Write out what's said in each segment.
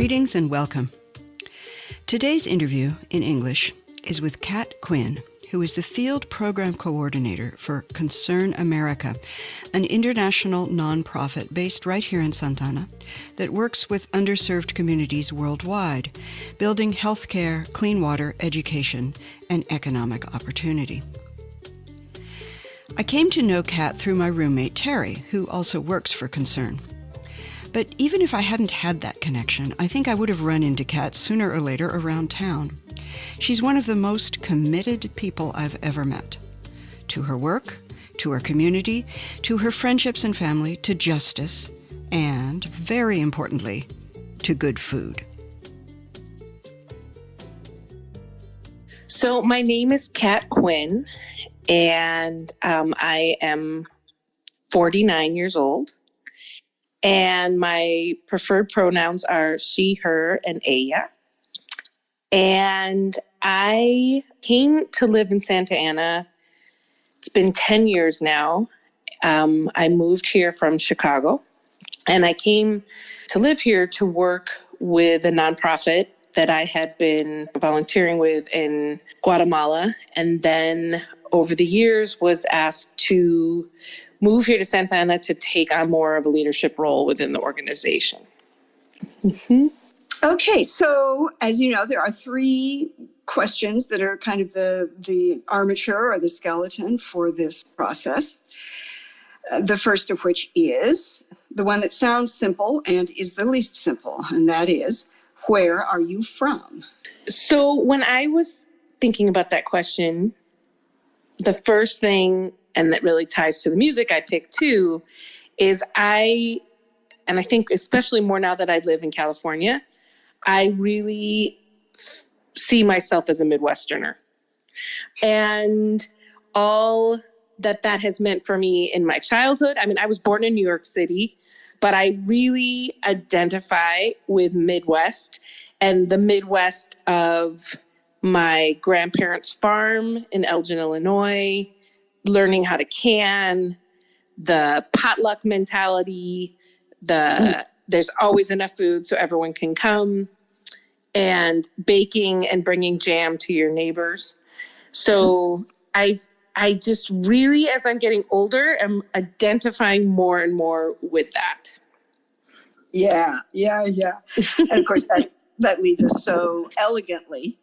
Greetings and welcome. Today's interview in English is with Kat Quinn, who is the Field Program Coordinator for Concern America, an international nonprofit based right here in Santana that works with underserved communities worldwide, building healthcare, clean water, education, and economic opportunity. I came to know Kat through my roommate Terry, who also works for Concern. But even if I hadn't had that connection, I think I would have run into Kat sooner or later around town. She's one of the most committed people I've ever met. To her work, to her community, to her friendships and family, to justice, and, very importantly, to good food. So my name is Kat Quinn, and I am 49 years old. And my preferred pronouns are she, her, and ella. And I came to live in Santa Ana. It's been 10 years now. I moved here from Chicago. And I came to live here to work with a nonprofit that I had been volunteering with in Guatemala. And then over the years was asked to move here to Santa Ana to take on more of a leadership role within the organization. Mm-hmm. Okay, so as you know, there are three questions that are kind of the armature or the skeleton for this process. The first of which is the one that sounds simple and is the least simple, and that is, where are you from? So when I was thinking about that question, the first thing, and that really ties to the music I picked too, is I think especially more now that I live in California, I really see myself as a Midwesterner. And all that has meant for me in my childhood. I mean, I was born in New York City, but I really identify with Midwest and the Midwest of my grandparents' farm in Elgin, Illinois, learning how to can, the potluck mentality, there's always enough food so everyone can come, and baking and bringing jam to your neighbors. So I just really, as I'm getting older, am identifying more and more with that. Yeah. And of course, that leads us so elegantly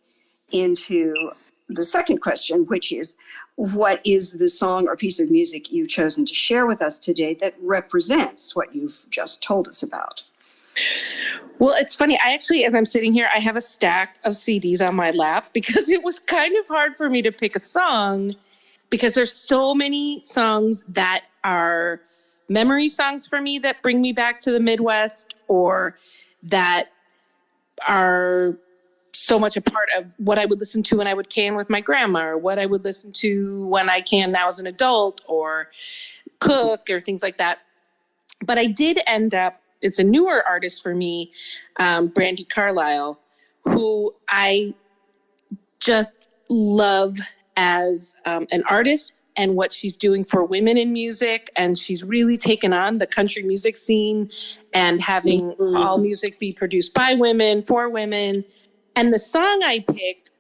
into the second question, which is, what is the song or piece of music you've chosen to share with us today that represents what you've just told us about? Well, it's funny. I actually, as I'm sitting here, I have a stack of CDs on my lap because it was kind of hard for me to pick a song because there's so many songs that are memory songs for me that bring me back to the Midwest, or that are so much a part of what I would listen to when I would can with my grandma, or what I would listen to when I can now as an adult, or cook, or things like that. But I did end up, it's a newer artist for me, Brandy Carlisle, who I just love as an artist and what she's doing for women in music. And she's really taken on the country music scene and having all music be produced by women, for women. And the song I picked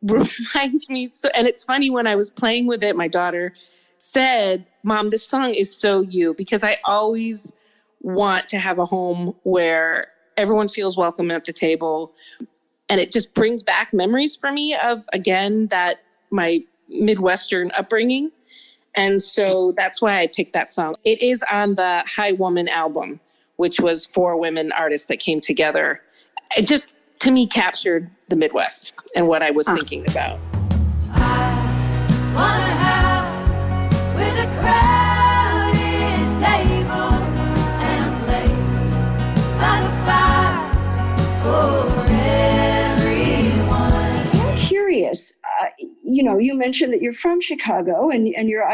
reminds me, and it's funny, when I was playing with it, my daughter said, "Mom, this song is so you," because I always want to have a home where everyone feels welcome at the table. And it just brings back memories for me of, again, that my Midwestern upbringing. And so that's why I picked that song. It is on the High Woman album, which was 4 women artists that came together. It just, to me, captured the Midwest and what I was thinking about. I want a house with a crowded table and a place by the fire for everyone. I'm curious. You mentioned that you're from Chicago and your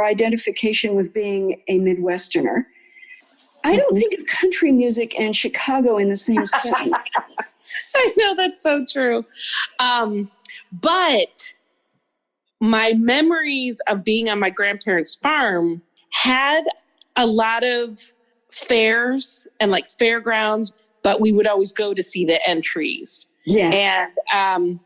identification with being a Midwesterner. I don't think of country music and Chicago in the same sentence. I know, that's so true. But my memories of being on my grandparents' farm had a lot of fairs and like fairgrounds, but we would always go to see the entries. Yeah. And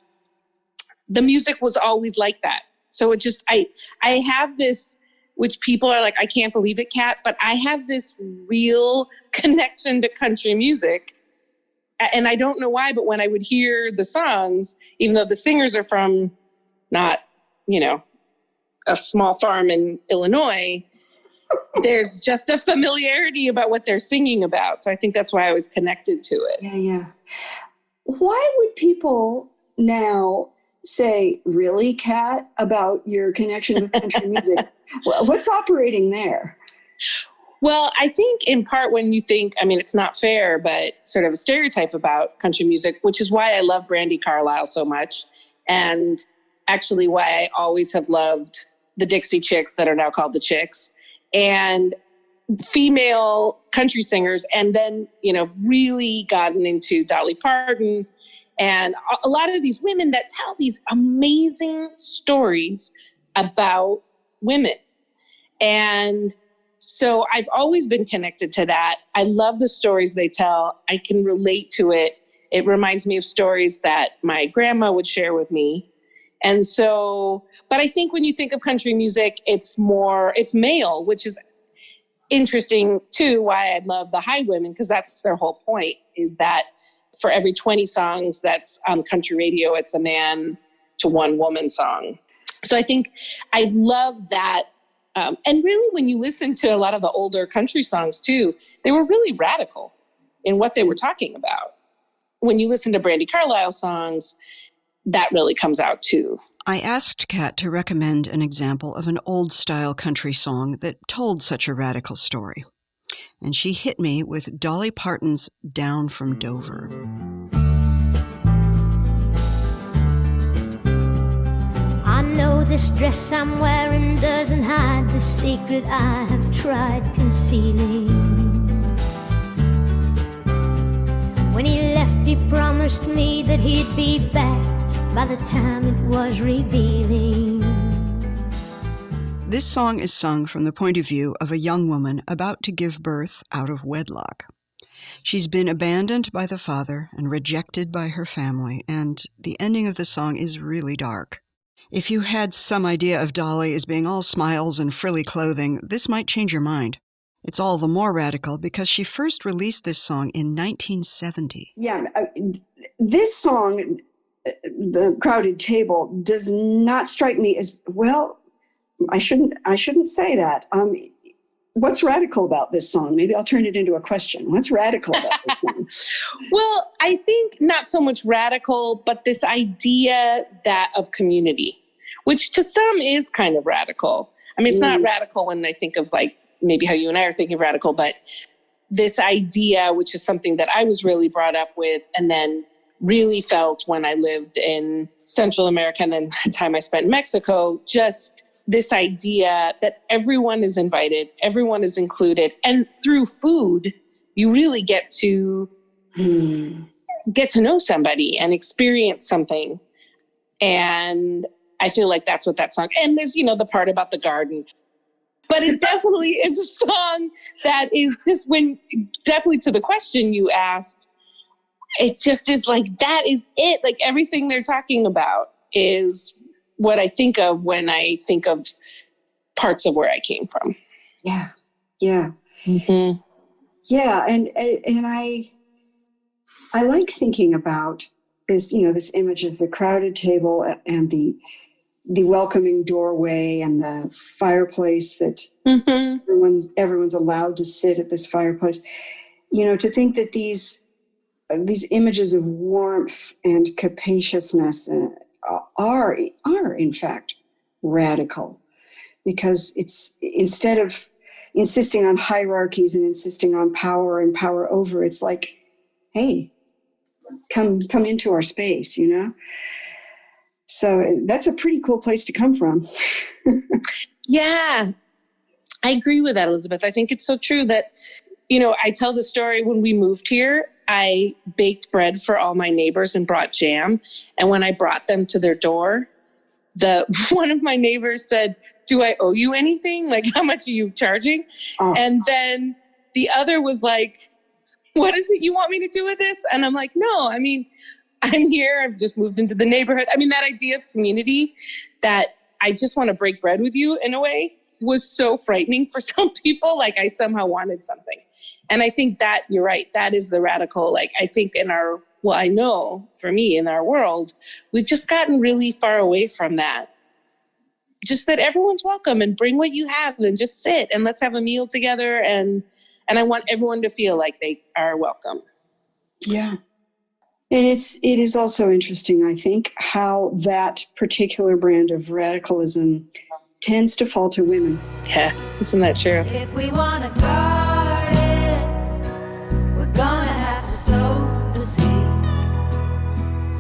the music was always like that. So it just, I have this, which people are like, I can't believe it, Kat, but I have this real connection to country music. And I don't know why, but when I would hear the songs, even though the singers are from not, a small farm in Illinois, there's just a familiarity about what they're singing about. So I think that's why I was connected to it. Yeah. Why would people now say, really, Kat, about your connection with country music? What's operating there? Well, I think in part when you think, it's not fair, but sort of a stereotype about country music, which is why I love Brandi Carlile so much. And actually why I always have loved the Dixie Chicks that are now called the Chicks, and female country singers. And then, really gotten into Dolly Parton and a lot of these women that tell these amazing stories about women. And so I've always been connected to that. I love the stories they tell. I can relate to it. It reminds me of stories that my grandma would share with me. And so, but I think when you think of country music, it's male, which is interesting too, why I love the Highwomen, because that's their whole point, is that for every 20 songs that's on country radio, it's a man to one woman song. So I think I love that. And really, when you listen to a lot of the older country songs too, they were really radical in what they were talking about. When you listen to Brandi Carlile songs, that really comes out too. I asked Kat to recommend an example of an old-style country song that told such a radical story. And she hit me with Dolly Parton's Down from Dover. I know this dress I'm wearing doesn't hide the secret I have tried concealing. When he left, he promised me that he'd be back by the time it was revealing. This song is sung from the point of view of a young woman about to give birth out of wedlock. She's been abandoned by the father and rejected by her family, and the ending of the song is really dark. If you had some idea of Dolly as being all smiles and frilly clothing, this might change your mind. It's all the more radical because she first released this song in 1970. Yeah, this song, The Crowded Table, does not strike me as, well, I shouldn't say that. What's radical about this song? Maybe I'll turn it into a question. What's radical about this song? Well, I think not so much radical, but this idea of community, which to some is kind of radical. It's not radical when I think of like maybe how you and I are thinking of radical, but this idea, which is something that I was really brought up with and then really felt when I lived in Central America and then the time I spent in Mexico, just this idea that everyone is invited, everyone is included. And through food, you really get to know somebody and experience something. And I feel like that's what that song, and there's, the part about the garden. But it definitely is a song that is just definitely to the question you asked, it just is like, that is it. Like everything they're talking about is what I think of when I think of parts of where I came from. Yeah. Mm-hmm. Yeah. And I like thinking about this, this image of the crowded table and the welcoming doorway and the fireplace that everyone's allowed to sit at this fireplace. To think that these images of warmth and capaciousness are in fact radical, because it's, instead of insisting on hierarchies and insisting on power and power over, it's like, hey, come into our space, So that's a pretty cool place to come from. Yeah, I agree with that, Elizabeth. I think it's so true that, I tell the story when we moved here, I baked bread for all my neighbors and brought jam. And when I brought them to their door, one of my neighbors said, "Do I owe you anything? Like, how much are you charging?" Oh. And then the other was like, what is it you want me to do with this? And I'm like, no, I mean, I'm here. I've just moved into the neighborhood. I mean, that idea of community, that I just want to break bread with you in a way, was so frightening for some people. Like I somehow wanted something. And I think that you're right. That is the radical, like, I think I know for me in our world, we've just gotten really far away from that. Just that everyone's welcome and bring what you have and just sit and let's have a meal together. And I want everyone to feel like they are welcome. Yeah. And it is also interesting, I think, how that particular brand of radicalism tends to fall to women. Yeah, isn't that true? If we want to guard it, we're gonna have to sow the seeds.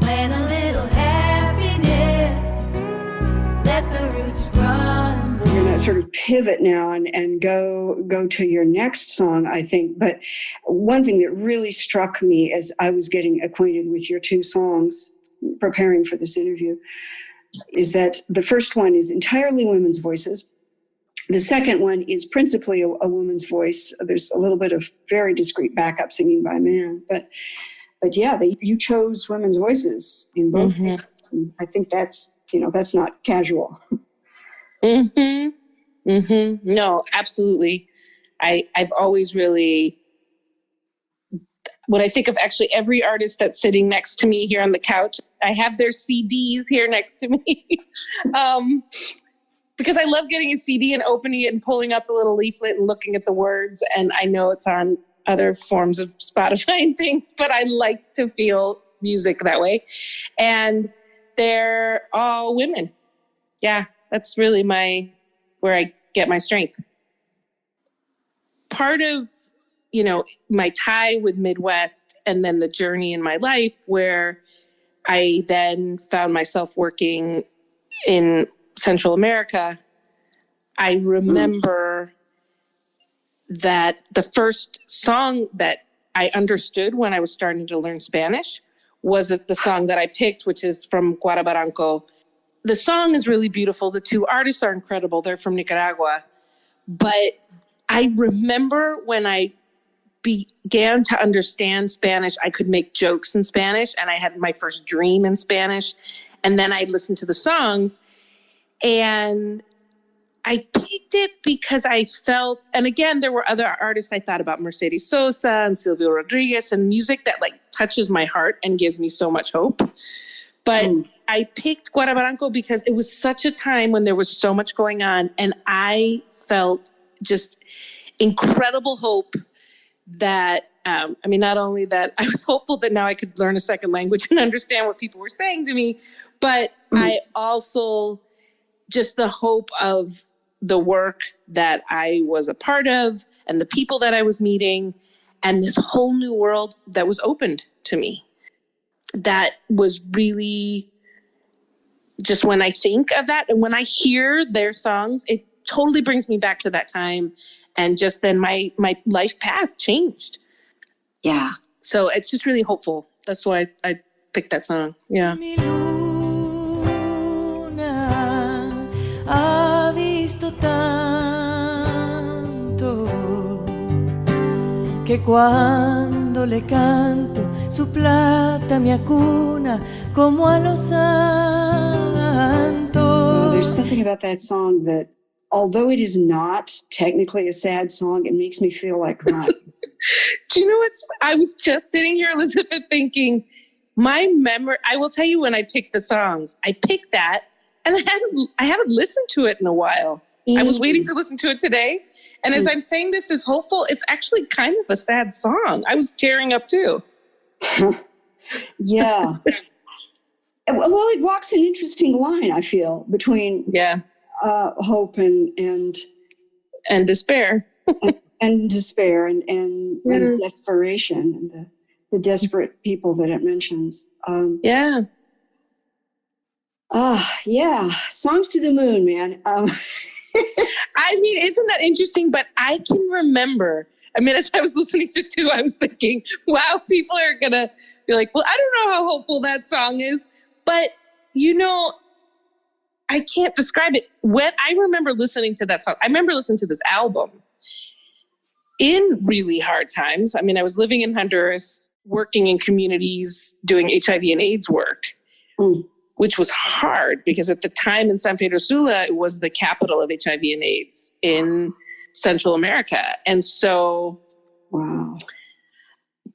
Plant a little happiness, let the roots run. We're going to sort of pivot now and go to your next song, I think. But one thing that really struck me as I was getting acquainted with your two songs, preparing for this interview, is that the first one is entirely women's voices. The second one is principally a woman's voice. There's a little bit of very discreet backup singing by a man, but yeah, you chose women's voices in both cases. And I think that's not casual. No, absolutely. I've always really, when I think of actually every artist that's sitting next to me here on the couch, I have their CDs here next to me. Because I love getting a CD and opening it and pulling out the little leaflet and looking at the words. And I know it's on other forms of Spotify and things, but I like to feel music that way. And they're all women. Yeah, that's really where I get my strength. Part of, my tie with Midwest and then the journey in my life where I then found myself working in Central America, I remember that the first song that I understood when I was starting to learn Spanish was the song that I picked, which is from Guarabaranco. The song is really beautiful. The two artists are incredible. They're from Nicaragua. But I remember when I began to understand Spanish, I could make jokes in Spanish, and I had my first dream in Spanish. And then I listened to the songs, and I picked it because I felt, and again, there were other artists I thought about, Mercedes Sosa and Silvio Rodriguez, and music that like touches my heart and gives me so much hope. But I picked Guarabaranco because it was such a time when there was so much going on, and I felt just incredible hope that, not only that I was hopeful that now I could learn a second language and understand what people were saying to me, but I also just the hope of the work that I was a part of and the people that I was meeting and this whole new world that was opened to me. That was really just when I think of that and when I hear their songs, it totally brings me back to that time. And just then my life path changed. Yeah. So it's just really hopeful. That's why I picked that song. Yeah. Mi luna ha visto tanto que cuando le canto su plata me acuna como a los santos. Well, there's something about that song that, although it is not technically a sad song, it makes me feel like crying. Do you know what's, I was just sitting here, Elizabeth, thinking my memory, I will tell you when I picked the songs, I picked that and I haven't listened to it in a while. I was waiting to listen to it today. And as I'm saying this is hopeful, it's actually kind of a sad song. I was tearing up too. Yeah. Well, it walks an interesting line, I feel, between hope and despair. and despair and desperation and the desperate people that it mentions. Songs to the moon, man. Isn't that interesting? But I can remember, as I was listening to two, I was thinking, wow, people are going to be like, well, I don't know how hopeful that song is. But, I can't describe it. When I remember listening to that song, I remember listening to this album. in really hard times. I mean, I was living in Honduras, working in communities, doing HIV and AIDS work, which was hard because at the time in San Pedro Sula, it was the capital of HIV and AIDS in Central America. And so, Wow.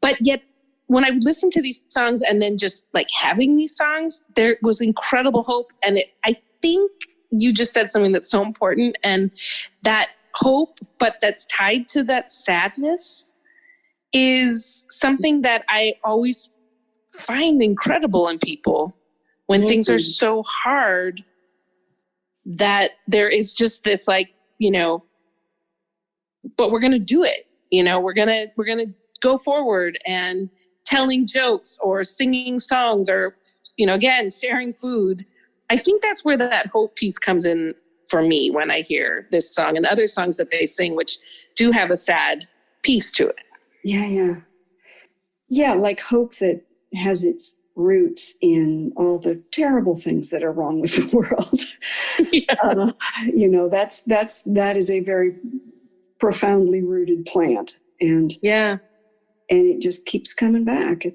but yet when I would listen to these songs and then just like having these songs, there was incredible hope. And I think you just said something that's so important, and that hope, but that's tied to that sadness, is something that I always find incredible in people when things are so hard, that there is just this like, you know, but we're going to do it. You know, we're going to go forward and telling jokes or singing songs or, you know, again, sharing food. I think that's where that hope piece comes in for me when I hear this song and other songs that they sing, which do have a sad piece to it. Yeah. Yeah, like hope that has its roots in all the terrible things that are wrong with the world. Yeah. You know, that is a very profoundly rooted plant. And it just keeps coming back.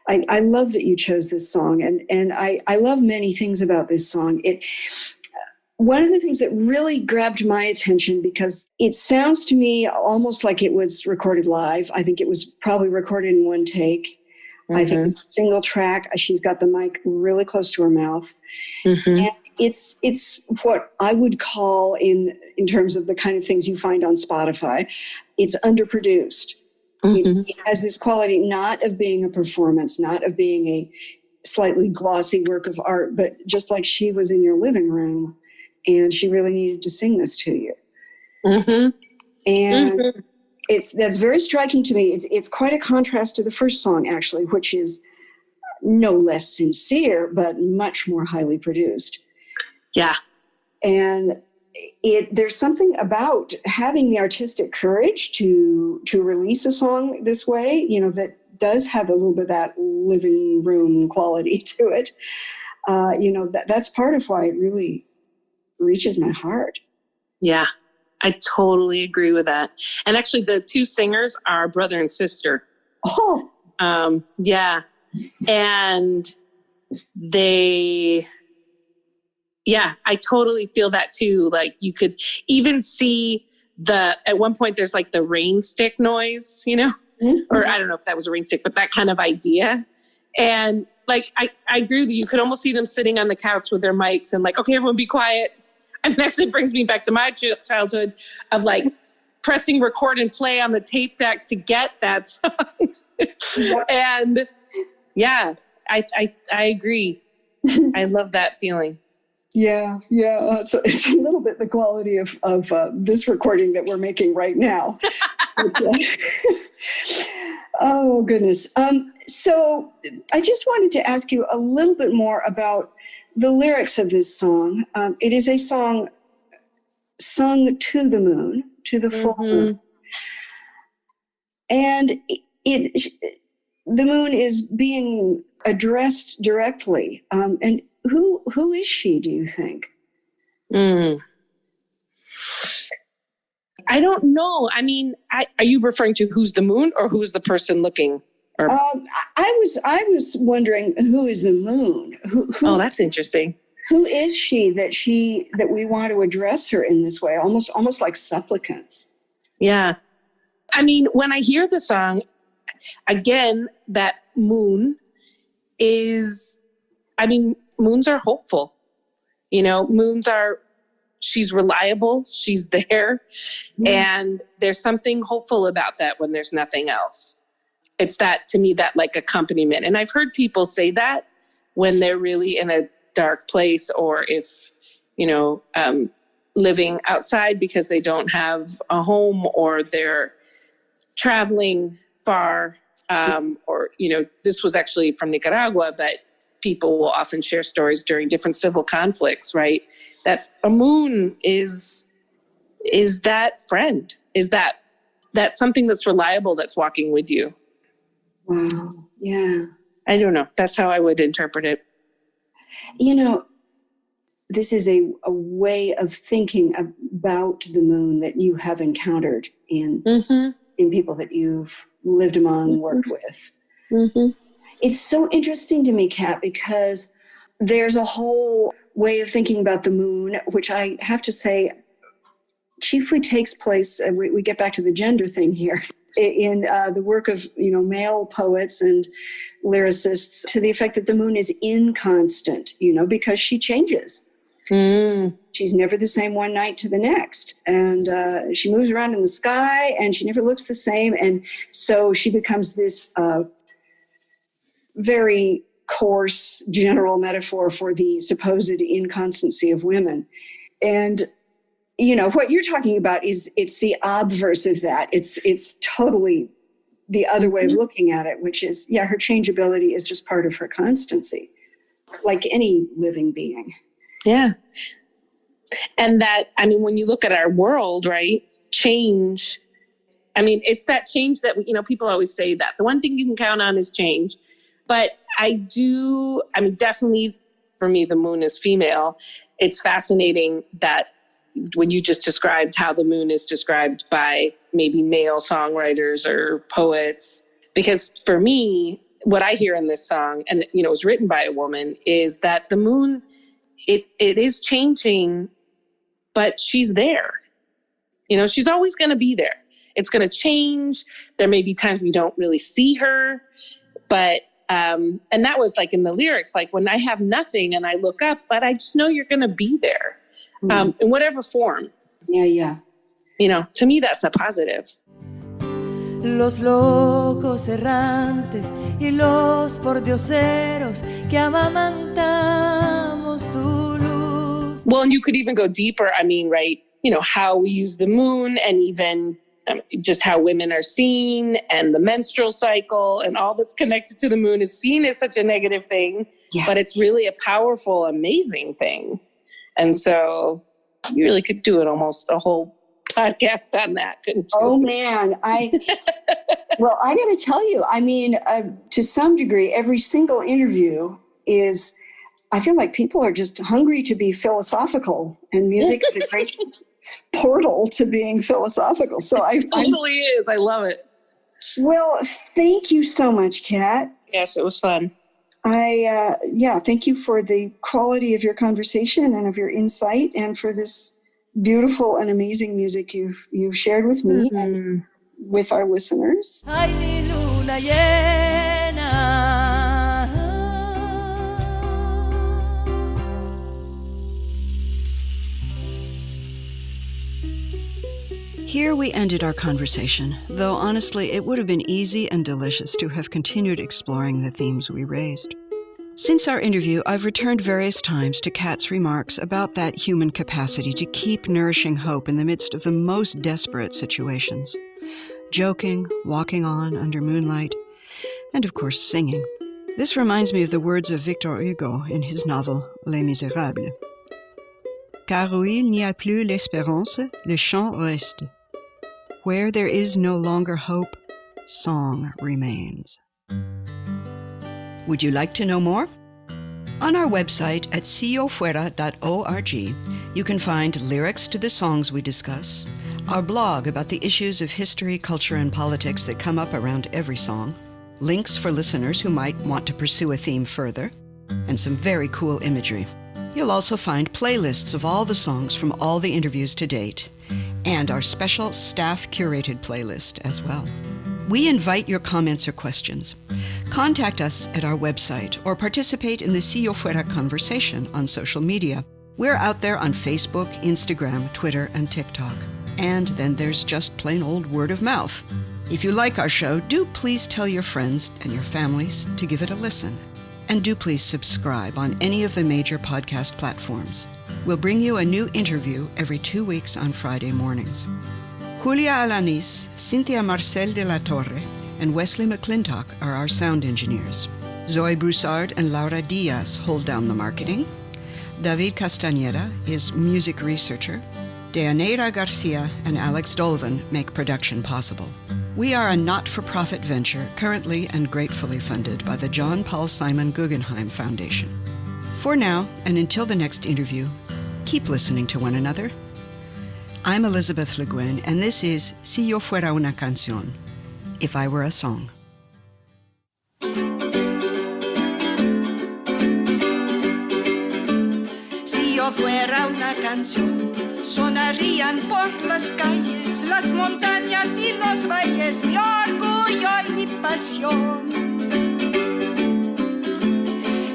I love that you chose this song, and I love many things about this song. One of the things that really grabbed my attention, because it sounds to me almost like it was recorded live. I think it was probably recorded in one take. I think it's a single track. She's got the mic really close to her mouth. And it's what I would call, in terms of the kind of things you find on Spotify, it's underproduced. It has this quality not of being a performance, not of being a slightly glossy work of art, but just like she was in your living room and she really needed to sing this to you. And that's very striking to me. It's quite a contrast to the first song, actually, which is no less sincere, but much more highly produced. Yeah. And there's something about having the artistic courage to release a song this way, you know, that does have a little bit of that living room quality to it. You know, that's part of why it really reaches my heart. Yeah, I totally agree with that. And actually, the two singers are brother and sister. Oh, yeah. And yeah, I totally feel that too. Like you could even see at one point there's like the rain stick noise, you know, or I don't know if that was a rain stick, but that kind of idea. And like, I agree with you. You could almost see them sitting on the couch with their mics and like, okay, everyone be quiet. I mean, actually brings me back to my childhood of like pressing record and play on the tape deck to get that song. And yeah, I agree. I love that feeling. Yeah. It's a little bit the quality of this recording that we're making right now. But, oh, goodness. So I just wanted to ask you a little bit more about the lyrics of this song. It is a song sung to the moon, to the full moon. And the moon is being addressed directly. And who is she, do you think? I don't know. I mean, are you referring to who's the moon or who's the person looking? Or... I was wondering, who is the moon? Who, oh, that's interesting. Who is she that we want to address her in this way, almost like supplicants? Yeah. I mean, when I hear the song, again, that moon is, I mean, moons are hopeful. You know, she's reliable, she's there. And there's something hopeful about that when there's nothing else. It's that, to me, that like accompaniment. And I've heard people say that when they're really in a dark place, or if, you know, living outside because they don't have a home, or they're traveling far, or, you know, this was actually from Nicaragua, but people will often share stories during different civil conflicts, right? That a moon is that friend, is that something that's reliable, that's walking with you. Wow. Yeah. I don't know. That's how I would interpret it. You know, this is a way of thinking about the moon that you have encountered in people that you've lived among, worked with. It's so interesting to me, Kat, because there's a whole way of thinking about the moon, which I have to say chiefly takes place, we get back to the gender thing here, in the work of male poets and lyricists, to the effect that the moon is inconstant, because she changes. She's never the same one night to the next. And she moves around in the sky and she never looks the same. And so she becomes this very coarse general metaphor for the supposed inconstancy of women. And, what you're talking about it's the obverse of that. It's totally the other way of looking at it, which is, her changeability is just part of her constancy, like any living being. Yeah. And that, when you look at our world, right, change, it's that change that, people always say that the one thing you can count on is change. But definitely for me, the moon is female. It's fascinating that when you just described how the moon is described by maybe male songwriters or poets, because for me, what I hear in this song, and, it was written by a woman, is that the moon, it is changing, but she's there. She's always going to be there. It's going to change. There may be times we don't really see her, but, and that was like in the lyrics, like when I have nothing and I look up, but I just know you're going to be there, in whatever form. Yeah. To me, that's a positive. Los locos errantes y los pordioseros que amamantamos tu luz. Well, and you could even go deeper. Right, how we use the moon, and even just how women are seen, and the menstrual cycle and all that's connected to the moon is seen as such a negative thing, but it's really a powerful, amazing thing. And so you really could do almost a whole podcast on that, couldn't you? Oh man, well, I got to tell you, to some degree, every single interview is, I feel like people are just hungry to be philosophical, and music is a great portal to being philosophical. So it totally is. I love it. Well, thank you so much, Kat. Yes, it was fun. Thank you for the quality of your conversation and of your insight, and for this beautiful and amazing music you've shared with me and with our listeners. Ay, mi luna llena. Here we ended our conversation, though honestly it would have been easy and delicious to have continued exploring the themes we raised. Since our interview, I've returned various times to Kat's remarks about that human capacity to keep nourishing hope in the midst of the most desperate situations. Joking, walking on under moonlight, and of course singing. This reminds me of the words of Victor Hugo in his novel Les Misérables. Car où il n'y a plus l'espérance, le chant reste. Where there is no longer hope, song remains. Would you like to know more? On our website at siofuera.org, you can find lyrics to the songs we discuss, our blog about the issues of history, culture, and politics that come up around every song, links for listeners who might want to pursue a theme further, and some very cool imagery. You'll also find playlists of all the songs from all the interviews to date, and our special staff-curated playlist as well. We invite your comments or questions. Contact us at our website or participate in the Sillo Fuera conversation on social media. We're out there on Facebook, Instagram, Twitter, and TikTok. And then there's just plain old word of mouth. If you like our show, do please tell your friends and your families to give it a listen. And do please subscribe on any of the major podcast platforms. We'll bring you a new interview every 2 weeks on Friday mornings. Julia Alanis, Cynthia Marcel de la Torre, and Wesley McClintock are our sound engineers. Zoe Broussard and Laura Diaz hold down the marketing. David Castañeda is music researcher. Deaneira Garcia and Alex Dolvin make production possible. We are a not-for-profit venture currently and gratefully funded by the John Paul Simon Guggenheim Foundation. For now, and until the next interview, keep listening to one another. I'm Elizabeth Le Guin, and this is Si Yo Fuera Una Canción, If I Were a Song. Si yo fuera una canción, sonarían por las calles, las montañas y los valles, mi orgullo y mi pasión.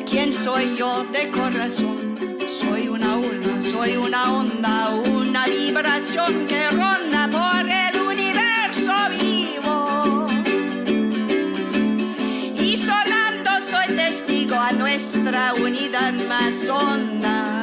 ¿Quién soy yo de corazón? Soy una ola, soy una onda, una vibración que ronda por el universo vivo. Y sonando soy testigo a nuestra unidad más honda.